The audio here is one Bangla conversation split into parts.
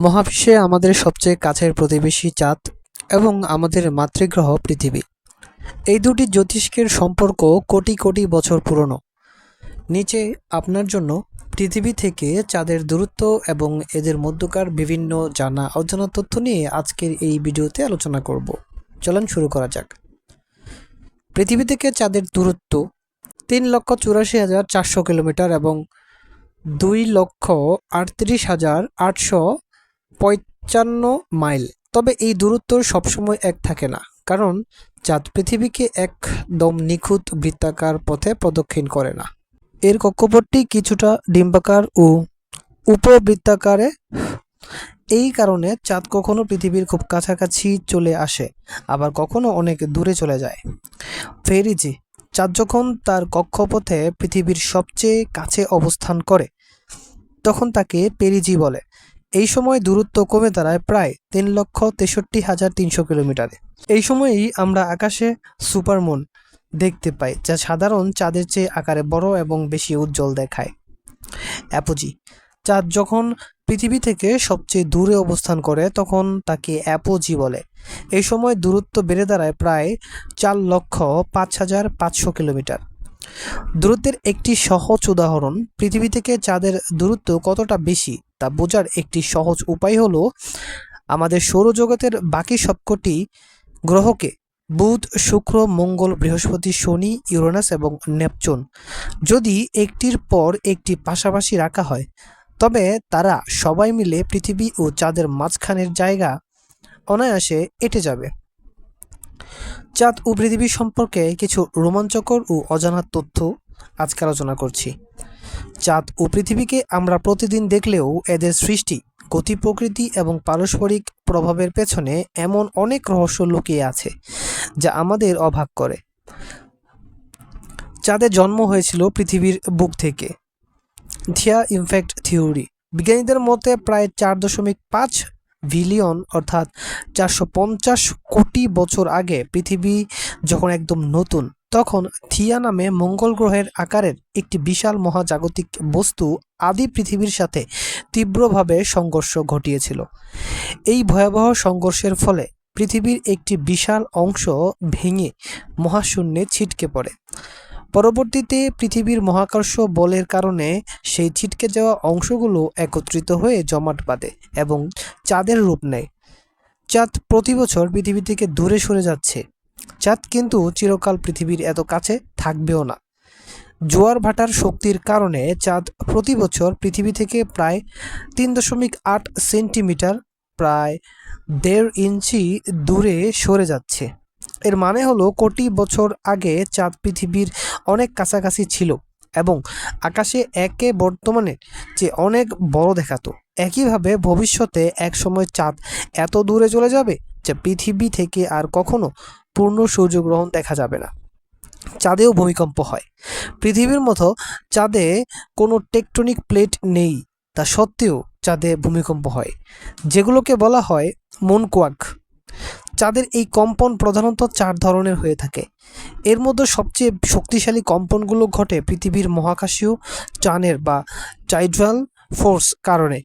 মহাবিশ্বে আমাদের সবচেয়ে কাছের প্রতিবেশী চাঁদ এবং আমাদের মাতৃগ্রহ পৃথিবী, এই দুটি জ্যোতিষ্কের সম্পর্ক কোটি কোটি বছর পুরনো। নিচে আপনার জন্য পৃথিবী থেকে চাঁদের দূরত্ব এবং এদের মধ্যকার বিভিন্ন জানা অজানা তথ্য নিয়ে আজকের এই ভিডিওতে আলোচনা করব। চলুন শুরু করা যাক। পৃথিবী থেকে চাঁদের দূরত্ব 3,84,400 কিলোমিটার এবং 2,38,855 মাইল। তবে এই দূরত্ব সবসময় এক থাকে না, কারণ চাঁদ পৃথিবীকে একদম নিখুঁত বৃত্তাকার পথে প্রদক্ষিণ করে না। এর কক্ষপথটি কিছুটা ডিম্বাকার ও উপবৃত্তাকারে। এই কারণে চাঁদ কখনো পৃথিবীর খুব কাছাকাছি চলে আসে, আবার কখনো অনেক দূরে চলে যায়। ফেরিজি চাঁদ যখন তার কক্ষপথে পৃথিবীর সবচেয়ে কাছে অবস্থান করে তখন তাকে পেরিজি বলে। এই সময় দূরত্ব কমে দাঁড়ায় প্রায় 3,63,300 কিলোমিটারে। এই সময়েই আমরা আকাশে সুপারমুন দেখতে পাই, যা সাধারণ চাঁদের চেয়ে আকারে বড় এবং বেশি উজ্জ্বল দেখায়। অ্যাপোজি চাঁদ যখন পৃথিবী থেকে সবচেয়ে দূরে অবস্থান করে তখন তাকে অ্যাপোজি বলে। এই সময় দূরত্ব বেড়ে দাঁড়ায় প্রায় 4,05,500 কিলোমিটার। দূরত্বের একটি সহজ উদাহরণ, পৃথিবী থেকে চাঁদের দূরত্ব কতটা বেশি তা বোঝার একটি সহজ উপায় হলো আমাদের সৌরজগতের বাকি সবকটি গ্রহকে বুধ, শুক্র, মঙ্গল, বৃহস্পতি, শনি, ইউরেনাস এবং নেপচুন যদি একটির পর একটি পাশাপাশি রাখা হয়, তবে তারা সবাই মিলে পৃথিবী ও চাঁদের মাঝখানের জায়গা অনায়াসে এঁটে যাবে। চাঁদ ও পৃথিবী সম্পর্কে কিছু রোমাঞ্চকর ও অজানা তথ্য আজকে আলোচনা করছি। চাঁদ ও পৃথিবীকে আমরা প্রতিদিন দেখলেও এদের সৃষ্টি, গতি, প্রকৃতি এবং পারস্পরিক প্রভাবের পেছনে এমন অনেক রহস্য লুকিয়ে আছে যা আমাদের অবাক করে। চাঁদের জন্ম হয়েছিল পৃথিবীর বুক থেকে। থিয়া ইমপ্যাক্ট থিওরি বিজ্ঞানীদের মতে প্রায় 4.5 বিলিয়ন অর্থাৎ 450 কোটি বছর আগে পৃথিবী যখন একদম নতুন, তখন থিয়া নামে মঙ্গল গ্রহের আকারের একটি বিশাল মহাজাগতিক বস্তু আদি পৃথিবীর সাথে তীব্রভাবে সংঘর্ষ ঘটিয়েছিল। এই ভয়াবহ সংঘর্ষের ফলে পৃথিবীর একটি বিশাল অংশ ভেঙে মহাশূন্যে ছিটকে পড়ে। পরবর্তীতে পৃথিবীর মহাকর্ষ বলের কারণে সেই ছিটকে যাওয়া অংশগুলো একত্রিত হয়ে জমাট বাঁধে এবং চাঁদের রূপ নেয়। চাঁদ প্রতি বছর পৃথিবী থেকে দূরে সরে যাচ্ছে। চাঁদ কিন্তু চিরকাল পৃথিবীর এত কাছে থাকবেও না। জোয়ার ভাটার শক্তির কারণে চাঁদ প্রতি বছর পৃথিবী থেকে প্রায় 3.8 সেন্টিমিটার, প্রায় 1.5 ইঞ্চি দূরে সরে যাচ্ছে। এর মানে হলো কোটি বছর আগে চাঁদ পৃথিবীর অনেক কাছাকাছি ছিল এবং আকাশে একে বর্তমানে যে অনেক বড় দেখাতো। একইভাবে ভবিষ্যতে এক সময় চাঁদ এত দূরে চলে যাবে যে পৃথিবী থেকে আর কখনো পূর্ণ সূর্যগ্রহণ দেখা যাবে না। চাঁদেও ভূমিকম্প হয়। পৃথিবীর মতো চাঁদে কোনো টেকটনিক প্লেট নেই, তা সত্ত্বেও চাঁদে ভূমিকম্প হয়, যেগুলোকে বলা হয় মুনকোয়াক। চাঁদের এই কম্পন প্রধানত 4 ধরনের হয়ে থাকে। এর মধ্যে সবচেয়ে শক্তিশালী কম্পনগুলো ঘটে পৃথিবীর মহাকাশীয় টানের বা টাইডাল ফোর্স কারণে।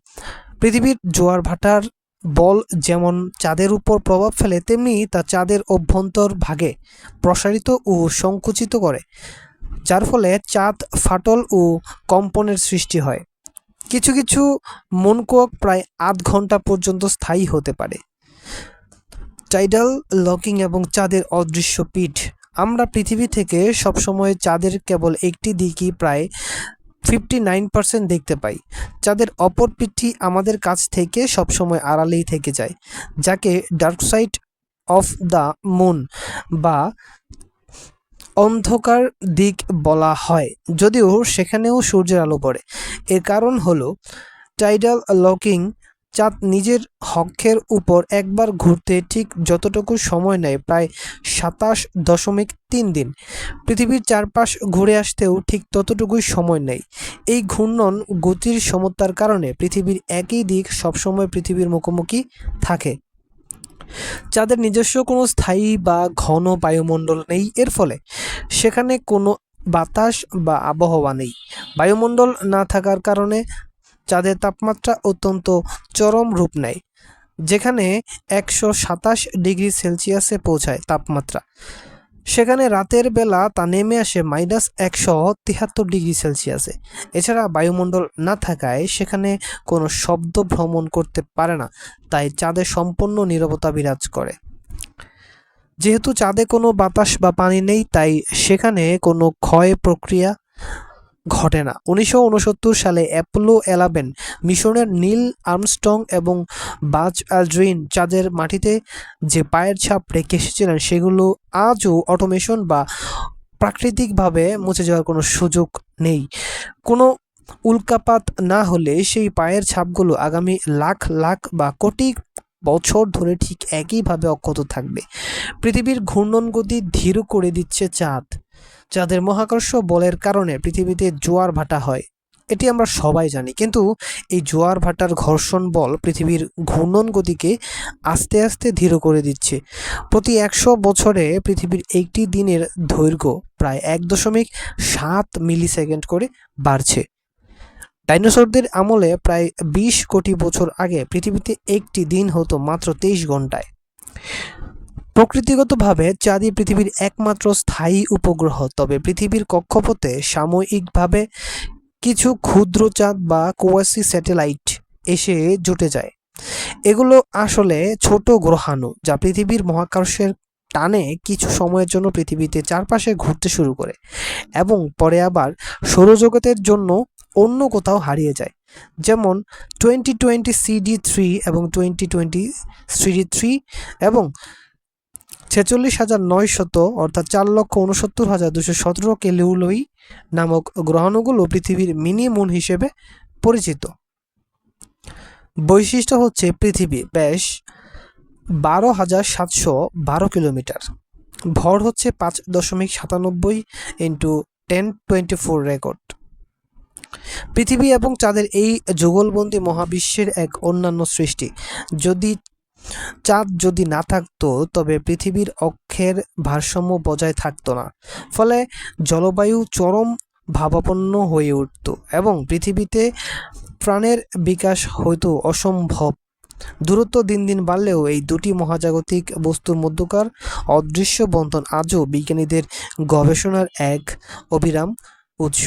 পৃথিবীর জোয়ার ভাটার বল যেমন চাঁদের উপর প্রভাব ফেলে, তেমনি তা চাঁদের অভ্যন্তর ভাগে প্রসারিত ও সংকুচিত করে, যার ফলে চাঁদ ফাটল ও কম্পনের সৃষ্টি হয়। কিছু কিছু মুনকোয়াক প্রায় আধ ঘন্টা পর্যন্ত স্থায়ী হতে পারে। টাইডাল লকিং এবং চাঁদের অদৃশ্য পিঠ। আমরা পৃথিবী থেকে সবসময় চাঁদের কেবল একটি দিকই প্রায় 59% দেখতে পাই। চাঁদের অপর পিঠটি আমাদের কাছ থেকে সবসময় আড়ালেই থেকে যায়, যাকে dark side of the moon বা অন্ধকার দিক বলা হয়, যদিও সেখানেও সূর্যের আলো পড়ে। এর কারণ হলো টাইডাল লকিং। চাঁদ নিজের অক্ষের উপর একবার ঘুরতে ঠিক যতটুকু সময় নেয়, প্রায় 27.3 দিন, পৃথিবীর চারপাশ ঘুরে আসতেও ঠিক ততটুকুই সময় নেয়। এই ঘূর্ণন গতির সমতার কারণে পৃথিবীর একই দিক সবসময় পৃথিবীর মুখোমুখি থাকে। চাঁদের নিজস্ব কোনো স্থায়ী বা ঘন বায়ুমণ্ডল নেই, এর ফলে সেখানে কোনো বাতাস বা আবহাওয়া নেই। বায়ুমণ্ডল না থাকার কারণে চাঁদের তাপমাত্রা অত্যন্ত চরম রূপ নেয়, যেখানে 127 ডিগ্রি সেলসিয়াসে পৌঁছায় তাপমাত্রা। সেখানে রাতের বেলা তা নেমে আসে -173 ডিগ্রি সেলসিয়াসে। এছাড়া বায়ুমণ্ডল না থাকায় সেখানে কোনো শব্দ ভ্রমণ করতে পারে না, তাই চাঁদে সম্পূর্ণ নীরবতা বিরাজ করে। যেহেতু চাঁদে কোনো বাতাস বা পানি নেই, তাই সেখানে কোনো ক্ষয় প্রক্রিয়া ঘটে না। 1969 সালে অ্যাপোলো 11 মিশনের নীল আর্মস্ট্রং এবং বাজ অ্যালড্রিন চাঁদের মাটিতে যে পায়ের ছাপ রেখে এসেছিলেন, সেগুলো আজও অটোমেশন বা প্রাকৃতিকভাবে মুছে যাওয়ার কোনো সুযোগ নেই। কোনো উল্কাপাত না হলে সেই পায়ের ছাপগুলো আগামী লাখ লাখ বা কোটি বছর ধরে ঠিক একইভাবে অক্ষত থাকবে। পৃথিবীর ঘূর্ণন গতি ধীর করে দিচ্ছে চাঁদ। চাঁদের মহাকর্ষ বলের কারণে পৃথিবীতে জোয়ার ভাটা হয়, এটি আমরা সবাই জানি। কিন্তু এই জোয়ার ভাটার ঘর্ষণ বল পৃথিবীর ঘূর্ণন গতিকে আস্তে আস্তে ধীর করে দিচ্ছে। প্রতি 100 বছরে পৃথিবীর একটি দিনের দৈর্ঘ্য প্রায় 1.7 মিলিসেকেন্ড করে বাড়ছে। ডাইনোসরদের আমলে প্রায় 20 কোটি বছর আগে পৃথিবীতে একটি দিন হতো মাত্র 23 ঘন্টায়। প্রকৃতিগতভাবে চাঁদই পৃথিবীর একমাত্র স্থায়ী উপগ্রহ, তবে পৃথিবীর কক্ষপথে সাময়িকভাবে কিছু ক্ষুদ্র চাঁদ বা কোয়াসি স্যাটেলাইট এসে জুটে যায়। এগুলো আসলে ছোট গ্রহাণু, যা পৃথিবীর মহাকর্ষের টানে কিছু সময়ের জন্য পৃথিবীতে চারপাশে ঘুরতে শুরু করে এবং পরে আবার সৌরজগতের জন্য অন্য কোথাও হারিয়ে যায়। যেমন 2020 CD3 এবং 2020 CD3 এবং 46,900 অর্থাৎ 4,69,217 কেলুলোই নামক গ্রহাণুগুলো পৃথিবীর মিনি মুন হিসেবে পরিচিত। বৈশিষ্ট্য হচ্ছে পৃথিবী ব্যাস 12,712 কিলোমিটার, ভর হচ্ছে 5.97 × 1024 রেকর্ড। পৃথিবী এবং চাঁদের এই যুগলবন্দি মহাবিশ্বের এক অন্যান্য সৃষ্টি। চাঁদ যদি না থাকতো, তবে পৃথিবীর অক্ষের ভারসাম্য বজায় থাকতো না, ফলে জলবায়ু চরম ভাবাপন্ন হয়ে উঠত এবং পৃথিবীতে প্রাণের বিকাশ হয়তো অসম্ভব। দূরত্ব দিন দিন বাড়লেও এই দুটি মহাজাগতিক বস্তুর মধ্যকার অদৃশ্য বন্ধন আজও বিজ্ঞানীদের গবেষণার এক অবিরাম উৎস।